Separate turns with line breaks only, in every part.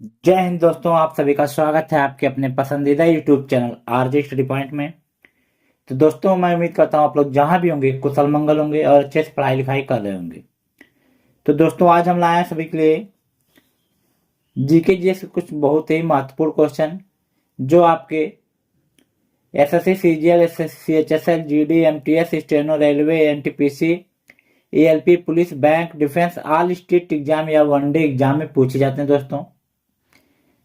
जय हिंद दोस्तों, आप सभी का स्वागत है आपके अपने पसंदीदा YouTube channel RJ study point में। तो दोस्तों, मैं उम्मीद करता हूँ आप लोग जहां भी होंगे कुशल मंगल होंगे और अच्छे से पढ़ाई लिखाई कर रहे होंगे। तो दोस्तों, आज हम लाए हैं सभी के लिए जीके जीएस के कुछ बहुत ही महत्वपूर्ण क्वेश्चन जो आपके SSC, CGL, CHSL, GD, MTS, steno, railway, NTPC, ALP, police, bank, defence, all state exam या वनडे एग्जाम में पूछे जाते हैं दोस्तों।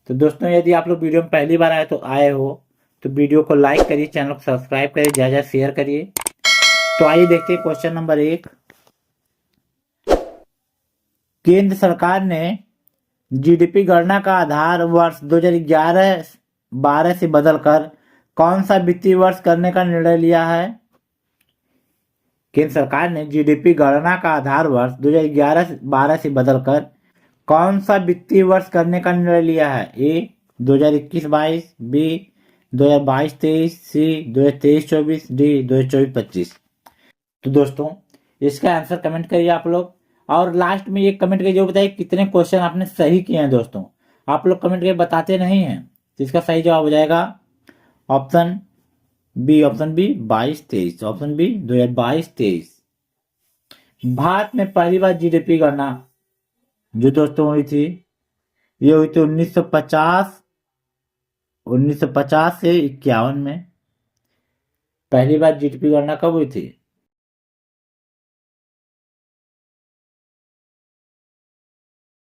तो दोस्तों, यदि आप लोग वीडियो में पहली बार आए हो तो वीडियो को लाइक करिए, चैनल को सब्सक्राइब करिए, ज़्यादा शेयर करिए। तो आइए देखते हैं क्वेश्चन नंबर 1। केंद्र सरकार ने जीडीपी गणना का आधार वर्ष 2011-12 से बदलकर कौन सा वित्तीय वर्ष करने का निर्णय लिया है? केंद्र सरकार ने जीडीपी गणना का आधार वर्ष 2011-12 से बदलकर कौन सा वित्तीय वर्ष करने का निर्णय लिया है? ए 2021-22, बी 2022-23, सी 2023-24, डी 2024-25। तो दोस्तों, इसका आंसर कमेंट करिए आप लोग, और लास्ट में ये कमेंट करके जो बताइए कितने क्वेश्चन आपने सही किए हैं। दोस्तों, आप लोग कमेंट करके बताते नहीं हैं, तो इसका सही जवाब हो जाएगा option B 22-23, option B 2022-23। Bharat में पहली बार जीडीपी गणना जो दोस्तों हुई थी, ये हुई थी 1950 से 51 में। पहली बार जीडीपी गणना कब हुई थी?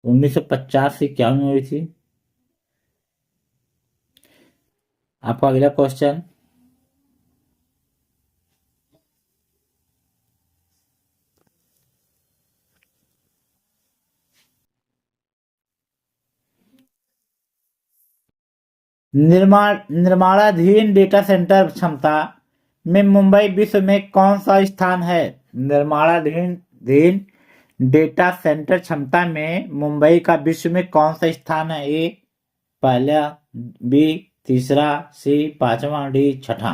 1950 से 51 में हुई थी। आपका अगला क्वेश्चन, निर्माणाधीन डेटा सेंटर क्षमता में मुंबई विश्व में कौन सा स्थान है? निर्माणाधीन डेटा सेंटर क्षमता में मुंबई का विश्व में कौन सा स्थान है? ए पहला, बी तीसरा, सी पांचवा, डी छठा।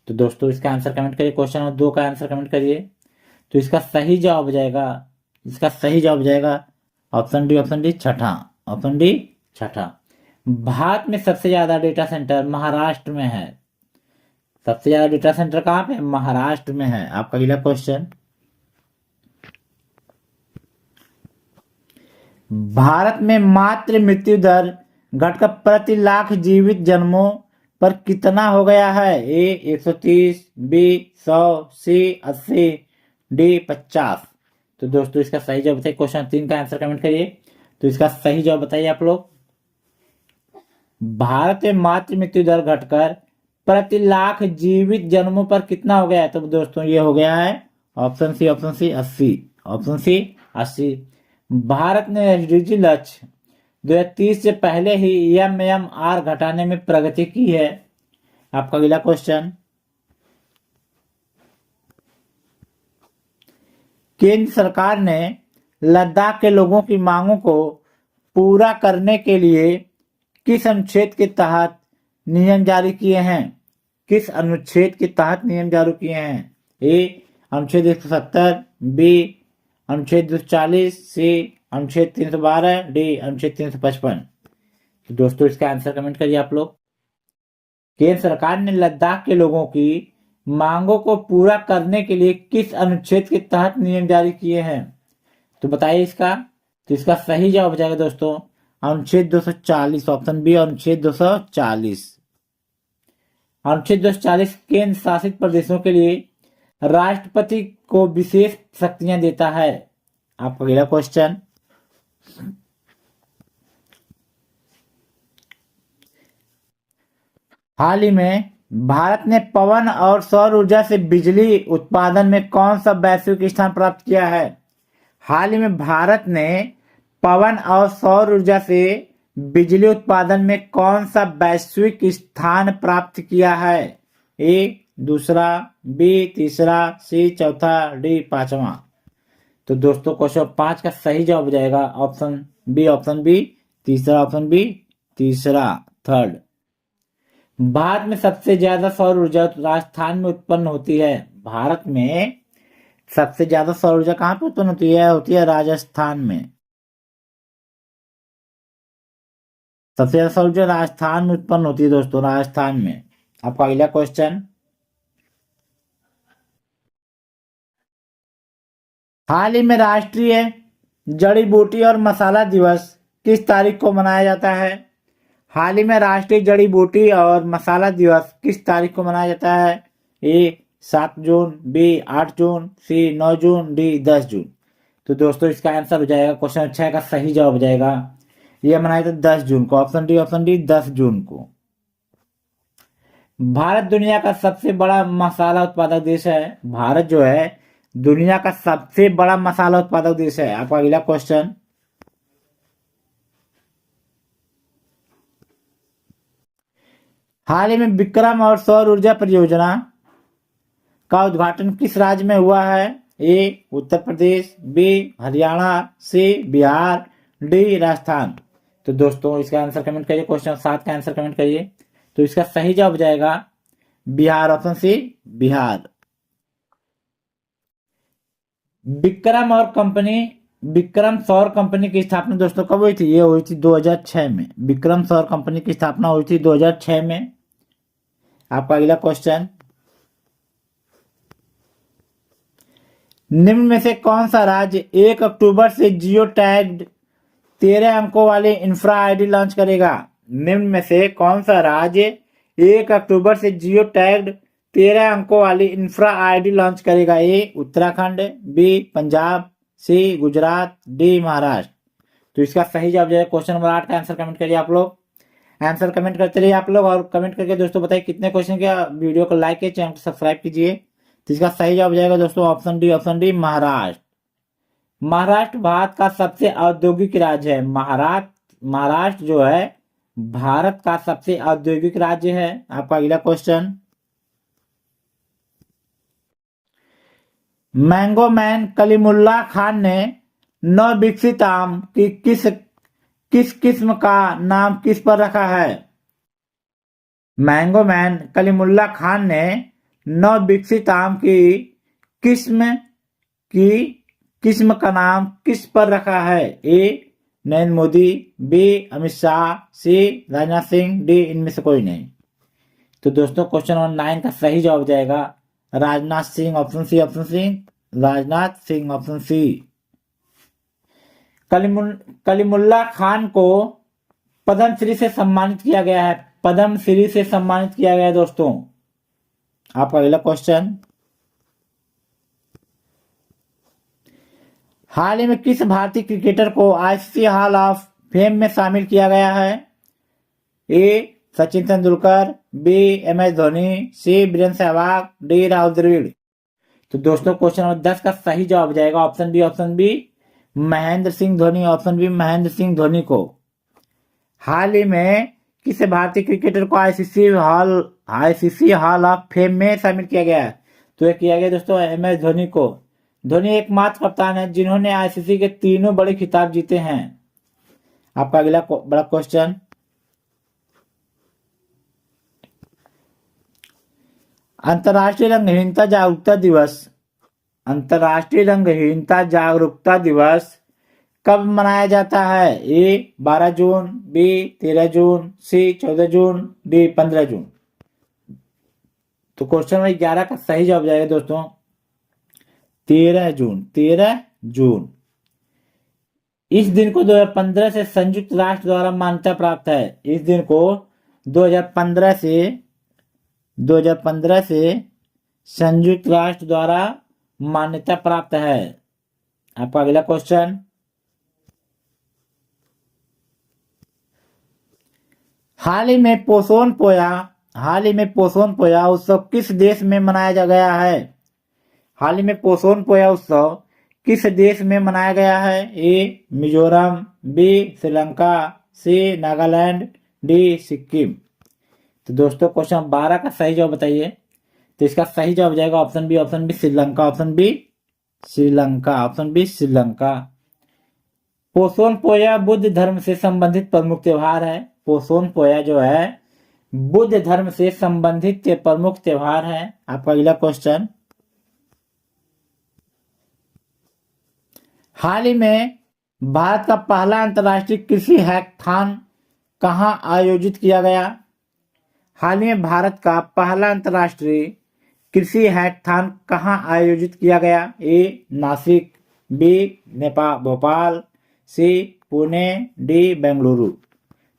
तो दोस्तों, इसका आंसर कमेंट करिए। क्वेश्चन नंबर 2 का आंसर कमेंट करिए। तो इसका सही जवाब हो जाएगा ऑप्शन डी छठा, ऑप्शन डी छठा। भारत में सबसे ज्यादा डेटा सेंटर महाराष्ट्र में है। सबसे ज्यादा डेटा सेंटर कहां पे? महाराष्ट्र में है। आपका अगला क्वेश्चन, भारत में मातृ मृत्यु दर घटकर प्रति लाख जीवित जन्मों पर कितना हो गया है? ए 130, बी 100, सी 80, डी 50। तो दोस्तों, इसका सही जवाब बताइए। क्वेश्चन 3 का आंसर कमेंट करिए। तो इसका सही जवाब बताइए आप लोग। भारत में मातृ मृत्यु दर घटकर प्रति लाख जीवित जन्मों पर कितना हो गया है? तो दोस्तों, ये हो गया है option C 80, option C 80। Bharat ने एसडीजी लक्ष्य 2030 से पहले ही एमएमआर घटाने में प्रगति की है। आपका अगला क्वेश्चन, केंद्र सरकार ने लद्दाख के लोगों की मांगों को पूरा करने के लिए किस अनुच्छेद के तहत नियम जारी किए हैं? किस अनुच्छेद के तहत नियम जारी किए हैं? ए अनुच्छेद 170, बी अनुच्छेद 240, सी अनुच्छेद 312, डी अनुच्छेद 355। तो दोस्तों, इसका आंसर कमेंट करिए आप लोग। केंद्र सरकार ने लद्दाख के लोगों की मांगों को पूरा करने के लिए किस अनुच्छेद के तहत नियम जारी किए हैं? तो बताइए इसका। तो इसका सही जवाब हो जाएगा दोस्तों अनुच्छेद 240, ऑप्शन बी अनुच्छेद 240। अनुच्छेद 240 केंद्र शासित प्रदेशों के लिए राष्ट्रपति को विशेष शक्तियां देता है। आपका अगला क्वेश्चन, हाल ही में भारत ने पवन और सौर ऊर्जा से बिजली उत्पादन में कौन सा वैश्विक स्थान प्राप्त किया है? हाल ही में भारत ने पवन और सौर ऊर्जा से बिजली उत्पादन में कौन सा वैश्विक स्थान प्राप्त किया है? ए दूसरा, बी तीसरा, सी चौथा, डी पांचवा। तो दोस्तों, क्वेश्चन 5 का सही जवाब हो जाएगा ऑप्शन बी तीसरा, ऑप्शन बी तीसरा, थर्ड। भारत में सबसे ज्यादा सौर ऊर्जा राजस्थान में उत्पन्न होती है। भारत में सबसे ज्यादा सौर ऊर्जा कहाँ पे उत्पन्न होती है? राजस्थान में। सबसे ज्यादा सौर ऊर्जा राजस्थान में उत्पन्न होती है दोस्तों, राजस्थान में। आपका अगला क्वेश्चन, हाल ही में राष्ट्रीय जड़ी बूटी और मसाला दिवस किस तारीख को मनाया जाता है? हाल ही में राष्ट्रीय जड़ी बूटी और मसाला दिवस किस तारीख को मनाया जाता है? ए 7 जून, बी 8 जून, सी 9 जून, डी 10 जून। तो दोस्तों इसका आंसर हो जाएगा, क्वेश्चन 6 का सही जवाब हो जाएगा, यह मनाया जाता 10 जून को। ऑप्शन डी 10 जून को। भारत दुनिया का सबसे बड़ा मसाला उत्पादक देश है। भारत जो है दुनिया का सबसे बड़ा मसाला उत्पादक देश है। आपका अगला क्वेश्चन, हाल ही में विक्रम और सौर ऊर्जा परियोजना का उद्घाटन किस राज्य में हुआ है? ए उत्तर प्रदेश, बी हरियाणा, सी बिहार, डी राजस्थान। तो दोस्तों इसका आंसर कमेंट करिए, क्वेश्चन 7 का आंसर कमेंट करिए। तो इसका सही जवाब हो जाएगा बिहार, ऑप्शन सी बिहार। विक्रम सौर कंपनी की स्थापना दोस्तों कब हुई थी? ये हुई थी 2006 में। विक्रम सौर कंपनी की स्थापना हुई थी 2006 में। आपका अगला क्वेश्चन, निम्न में से कौन सा राज्य 1 अक्टूबर से जियो टैग्ड 13 अंकों वाली इंफ्रा आईडी लॉन्च करेगा? निम्न में से कौन सा राज्य 1 अक्टूबर से जियो टैग्ड 13 अंकों वाली इंफ्रा आईडी लॉन्च करेगा? ए उत्तराखंड, बी पंजाब, सी गुजरात, डी महाराष्ट्र। तो इसका सही जवाब है क्वेश्चन नंबर 8 का आंसर कमेंट करिए आप लोग। आंसर कमेंट करते रहिए आप लोग, और कमेंट करके दोस्तों बताइए कितने क्वेश्चन किया। वीडियो को लाइक कीजिए, चैनल को सब्सक्राइब कीजिए। तो इसका सही जवाब जाएगा दोस्तों ऑप्शन डी महाराष्ट्र। महाराष्ट्र भारत का सबसे औद्योगिक राज्य है। महाराष्ट्र जो है भारत का सबसे औद्योगिक राज्य है। आपका अगला question, mango man Kalimulla Khan ने नवविकसित आम की किस किस्म का नाम किस पर रखा है? मैंगो मैन कलीमुल्ला खान ने नवविकसित आम की किस्म का नाम किस पर रखा है? ए नरेंद्र मोदी, बी अमित शाह, सी राजनाथ सिंह, डी इनमें से कोई नहीं। तो दोस्तों क्वेश्चन नंबर 9 का सही जवाब जाएगा Rajnath Singh, option C Rajnath Singh, option C. Kalimullah Khan को पद्मश्री से सम्मानित किया गया है। पद्मश्री से सम्मानित किया गया है दोस्तों। आपका अगला क्वेश्चन, हाल ही में किस भारतीय क्रिकेटर को आईसीसी हॉल ऑफ फेम में शामिल किया गया है? A Sachin Tendulkar, B M S Dhoni, C Virender Sehwag, D Rahul Dravid. तो दोस्तों क्वेश्चन नंबर 10 का सही जवाब जाएगा option B Mahendra Singh Dhoni, option B Mahendra Singh Dhoni को। हाल ही में किस भारतीय क्रिकेटर को आईसीसी हॉल ऑफ फेम में शामिल किया गया है? तो ये किया गया दोस्तों एम एस धोनी को। धोनी एकमात्र कप्तान है जिन्होंने आईसीसी के तीनों बड़े खिताब जीते हैं। आपका अगला बड़ा क्वेश्चन, अंतर्राष्ट्रीय रंगहीनता जागरूकता दिवस कब मनाया जाता है? ए 12 जून, बी 13 जून, सी 14 जून, डी 15 जून। तो क्वेश्चन नंबर 11 का सही जवाब जाएगा दोस्तों 13 जून। इस दिन को 2015 से संयुक्त राष्ट्र द्वारा मान्यता प्राप्त है। इस दिन को 2015 से संयुक्त राष्ट्र द्वारा मान्यता प्राप्त है। आपका अगला क्वेश्चन, हाल ही में पोषण पोया उत्सव किस देश में मनाया गया है? हाल ही में पोषण पोया उत्सव किस देश में मनाया गया है? ए मिजोरम, बी श्रीलंका, सी नागालैंड, डी सिक्किम। तो दोस्तों क्वेश्चन 12 का सही जवाब बताइए। तो इसका सही जवाब जाएगा option B Sri Lanka, option B Sri Lanka. Poson Poya Buddha धर्म से संबंधित प्रमुख त्योहार है। पोषण पोया जो है बुद्ध धर्म से संबंधित प्रमुख त्योहार है। आपका अगला क्वेश्चन, हाल ही में भारत का पहला अंतर्राष्ट्रीय कृषि हैकाथॉन कहाँ आयोजित किया गया? हाल ही में भारत का पहला अंतर्राष्ट्रीय कृषि हैकाथॉन कहाँ आयोजित किया गया? ए नासिक, बी भोपाल, सी पुणे, डी बेंगलुरु।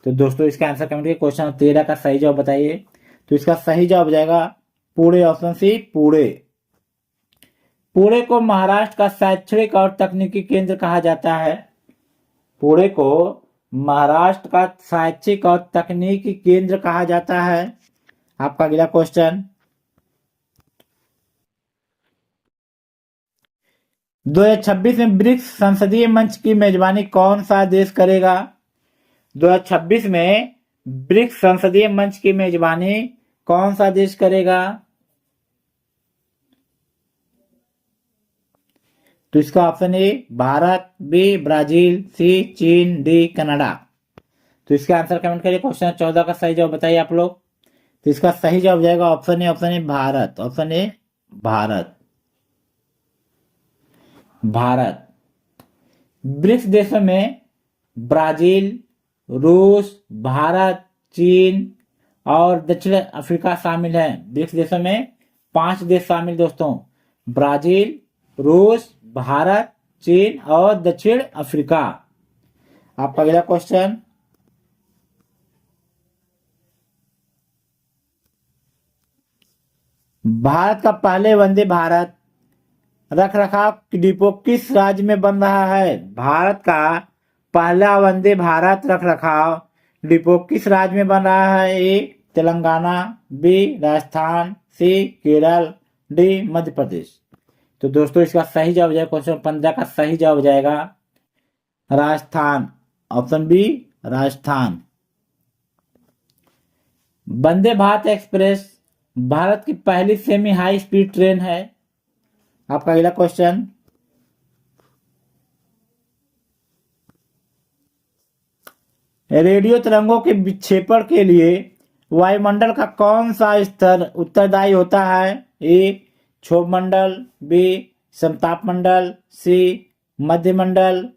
तो दोस्तों इसका आंसर कमेंट के क्वेश्चन 13 का सही जवाब बताइए। तो इसका सही जवाब हो जाएगा पुणे, ऑप्शन सी पुणे। पुणे को महाराष्ट्र का शैक्षणिक और तकनीकी केंद्र कहा जाता है। पुणे को महाराष्ट्र का शैक्षिक और तकनीकी केंद्र कहा जाता है। आपका अगला क्वेश्चन, 2026 में ब्रिक्स संसदीय मंच की मेजबानी कौन सा देश करेगा? 2026 में ब्रिक्स संसदीय मंच की मेजबानी कौन सा देश करेगा? तो इसका option A Bharat, B Brazil, C चीन, डी कनाडा। तो इसका आंसर कमेंट करिए। क्वेश्चन 14 का सही जवाब बताइए आप लोग। तो इसका सही जवाब जाएगा option A Bharat, option A Bharat. Bharat. BRICS देशों में ब्राजील, रूस, भारत, चीन और दक्षिण अफ्रीका शामिल है। ब्रिक्स देशों में 5 देश शामिल दोस्तों, ब्राजील, रूस, भारत, चीन और दक्षिण अफ्रीका। आपका अगला क्वेश्चन, भारत का पहले वंदे भारत रखरखाव डिपो किस राज्य में बन रहा है? भारत का पहला वंदे भारत रखरखाव डिपो किस राज्य में बन रहा है? ए तेलंगाना, बी राजस्थान, सी केरल, डी मध्य प्रदेश। तो दोस्तों इसका सही जवाब जाएगा, क्वेश्चन 15 का सही जवाब जाएगा Rajasthan, option B Rajasthan. Vande Bharat express Bharat की पहली सेमी हाई स्पीड ट्रेन है। आपका अगला क्वेश्चन, रेडियो तरंगों के विक्षेपण के लिए वायुमंडल का कौन सा स्तर उत्तरदायी होता है? ए क्षोभ मंडल, बी समताप मंडल, सी मध्य मंडल,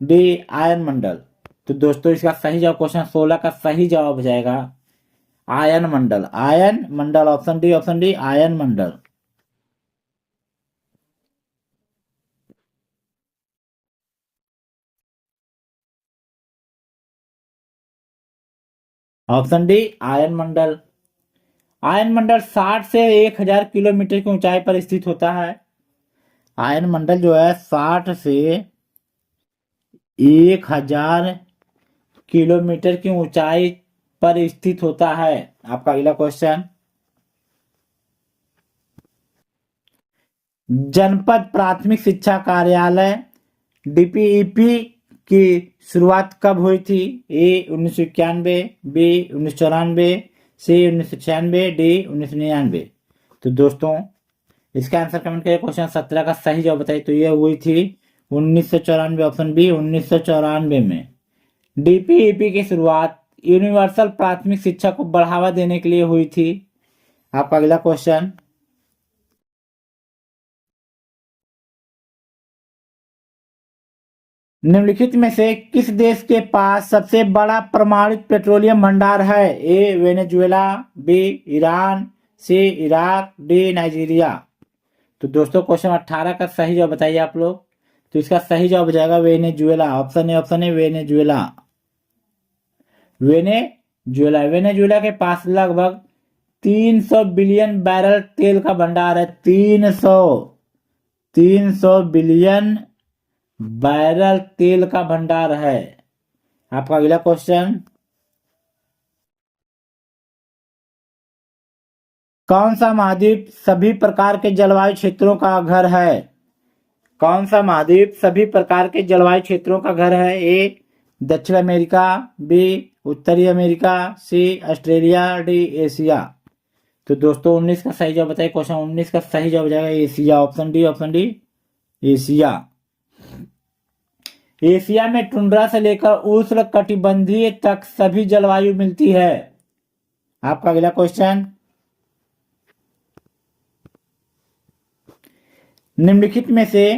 डी आयन मंडल। तो दोस्तों इसका सही जवाब क्वेश्चन 16 का सही जवाब हो जाएगा आयन मंडल, आयन मंडल, ऑप्शन डी आयन मंडल। ऑप्शन डी आयन मंडल। आयन मंडल 60 से 1000 किलोमीटर की ऊंचाई पर स्थित होता है। आयन मंडल जो है 60 से 1000 किलोमीटर की ऊंचाई पर स्थित होता है। आपका अगला क्वेश्चन, जनपद प्राथमिक शिक्षा कार्यालय डीपीईपी की शुरुआत कब हुई थी? ए 1991, बी 1994, सी 1996, डी 1999। तो दोस्तों इसका आंसर कमेंट करिए। क्वेश्चन 17 का सही जवाब बताइए। तो ये हुई थी 1994, ऑप्शन बी 1994 में डीपीईपी की शुरुआत यूनिवर्सल प्राथमिक शिक्षा को बढ़ावा देने के लिए हुई थी। आपका अगला क्वेश्चन, निम्नलिखित में से किस देश के पास सबसे बड़ा प्रमाणित पेट्रोलियम भंडार है? ए वेनेजुएला, बी ईरान, सी इराक, डी नाइजीरिया। तो दोस्तों क्वेश्चन 18 का सही जवाब बताइए आप लोग। तो इसका सही जवाब हो जाएगा Venezuela, option A Venezuela. Venezuela के पास लगभग 300 बिलियन बैरल तेल का भंडार है। 300 बिलियन बैरल तेल का भंडार है। आपका अगला क्वेश्चन, कौन सा महाद्वीप सभी प्रकार के जलवायु क्षेत्रों का घर है? कौन सा महाद्वीप सभी प्रकार के जलवायु क्षेत्रों का घर है? ए दक्षिण अमेरिका, बी उत्तरी अमेरिका, सी ऑस्ट्रेलिया, डी एशिया। तो दोस्तों 19 का सही जवाब बताइए। क्वेश्चन 19 का सही जवाब जाएगा Asia, option D Asia. Asia में टुंड्रा से लेकर उष्ण कटिबंधीय तक सभी जलवायु मिलती है। आपका अगला क्वेश्चन, निम्नलिखित में से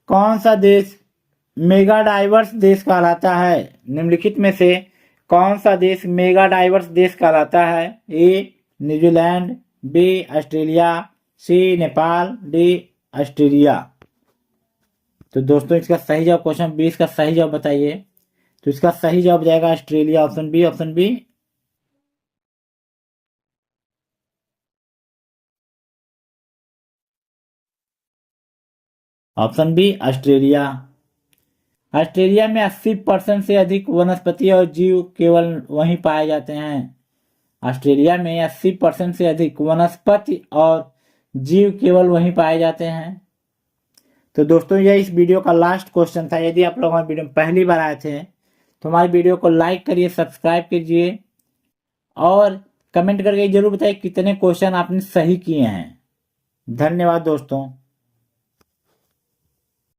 कौन सा देश मेगा डाइवर्स देश कहलाता है? निम्नलिखित में से कौन सा देश मेगा डाइवर्स देश कहलाता है? ए न्यूजीलैंड, बी ऑस्ट्रेलिया, सी नेपाल, डी ऑस्ट्रेलिया। तो दोस्तों इसका सही जवाब, क्वेश्चन 20 का सही जवाब बताइए। तो इसका सही जवाब जाएगा Australia, option B, option B. Option B Australia. Australia में 80% से अधिक वनस्पति और जीव केवल वहीं पाए जाते हैं। ऑस्ट्रेलिया में 80% से अधिक वनस्पति और जीव केवल वहीं पाए जाते हैं। तो दोस्तों यह इस वीडियो का लास्ट क्वेश्चन था। यदि आप लोग हमारे वीडियो में पहली बार आए थे तो हमारे वीडियो को लाइक करिए, सब्सक्राइब कीजिए और कमेंट करके जरूर बताइए कितने क्वेश्चन आपने सही किए हैं। धन्यवाद दोस्तों।